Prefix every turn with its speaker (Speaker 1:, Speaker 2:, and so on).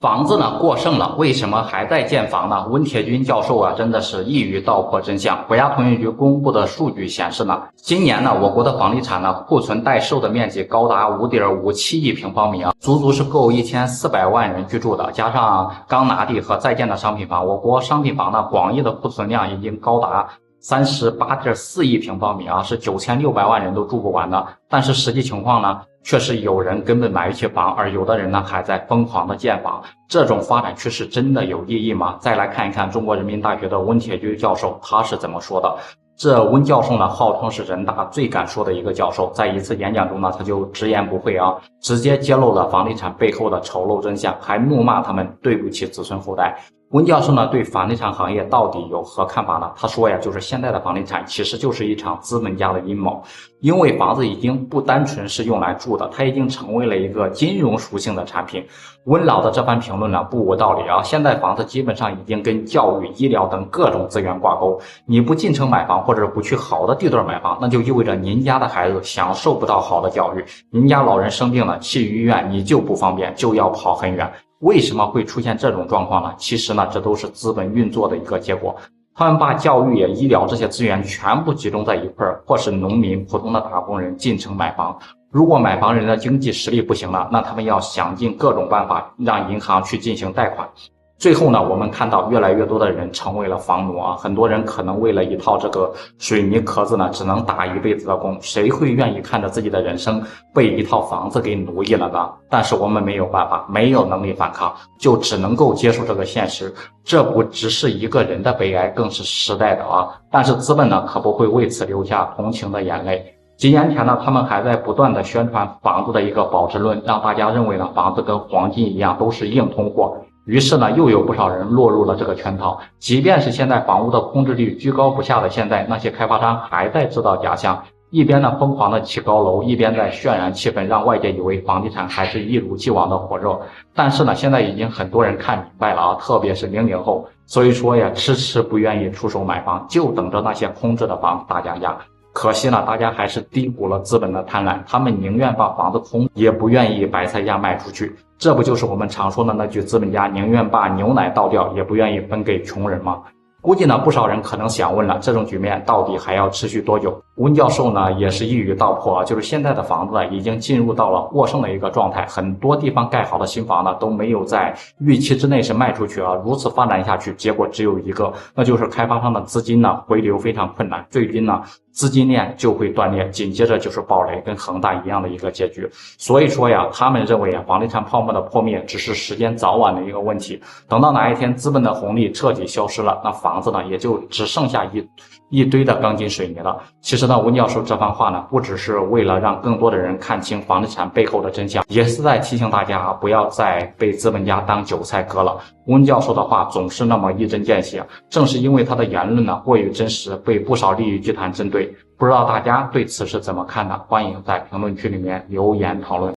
Speaker 1: 房子呢过剩了，为什么还在建房呢？温铁军教授真的是一语道破真相。国家统计局公布的数据显示呢，今年呢我国的房地产库存待售的面积高达5.57亿平方米足足是够1400万人居住的。加上刚拿地和在建的商品房，我国商品房广义的库存量已经高达38.4亿平方米是9600万人都住不完的。但是实际情况呢，却是有人根本买不起房，而有的人呢还在疯狂的建房。这种发展趋势真的有意义吗？再来看一看中国人民大学的温铁军教授他是怎么说的。这温教授呢，号称是人大最敢说的一个教授，在一次演讲中呢，他就直言不讳直接揭露了房地产背后的丑陋真相，还怒骂他们对不起子孙后代。温教授呢，对房地产行业到底有何看法呢？他说就是现在的房地产其实就是一场资本家的阴谋，因为房子已经不单纯是用来住的，它已经成为了一个金融属性的产品。温老的这番评论呢，不无道理现在房子基本上已经跟教育、医疗等各种资源挂钩，你不进城买房或者不去好的地段买房，那就意味着您家的孩子享受不到好的教育，您家老人生病了去医院你就不方便，就要跑很远。为什么会出现这种状况呢？其实呢，这都是资本运作的一个结果。他们把教育、医疗这些资源全部集中在一块儿，或是农民、普通的打工人进城买房。如果买房人的经济实力不行了，那他们要想尽各种办法让银行去进行贷款。最后呢，我们看到越来越多的人成为了房奴很多人可能为了一套这个水泥壳子呢，只能打一辈子的工。谁会愿意看着自己的人生被一套房子给奴役了呢？但是我们没有办法，没有能力反抗，就只能够接受这个现实。这不只是一个人的悲哀，更是时代的但是资本呢，可不会为此流下同情的眼泪。几年前呢，他们还在不断的宣传房子的一个保值论，让大家认为呢，房子跟黄金一样都是硬通货。于是呢，又有不少人落入了这个圈套。即便是现在房屋的空置率居高不下的现在，那些开发商还在制造假象，一边呢疯狂的起高楼，一边在渲染气氛，让外界以为房地产还是一如既往的火热。但是呢，现在已经很多人看明白了特别是00后，所以说迟迟不愿意出手买房，就等着那些空置的房子大降价。可惜呢，大家还是低估了资本的贪婪，他们宁愿把房子空，也不愿意白菜价卖出去。这不就是我们常说的那句资本家宁愿把牛奶倒掉，也不愿意分给穷人吗？估计呢，不少人可能想问了，这种局面到底还要持续多久？温教授呢也是一语道破就是现在的房子已经进入到了过剩的一个状态，很多地方盖好的新房呢都没有在预期之内是卖出去如此发展下去，结果只有一个，那就是开发商的资金呢回流非常困难，最终呢资金链就会断裂，紧接着就是暴雷，跟恒大一样的一个结局。所以说他们认为房地产泡沫的破灭只是时间早晚的一个问题，等到哪一天资本的红利彻底消失了，那房子呢也就只剩下一堆的钢筋水泥了。其实呢，温教授这番话呢，不只是为了让更多的人看清房地产背后的真相，也是在提醒大家不要再被资本家当韭菜割了。温教授的话总是那么一针见血，正是因为他的言论呢过于真实，被不少利益集团针对。不知道大家对此是怎么看的？欢迎在评论区里面留言讨论。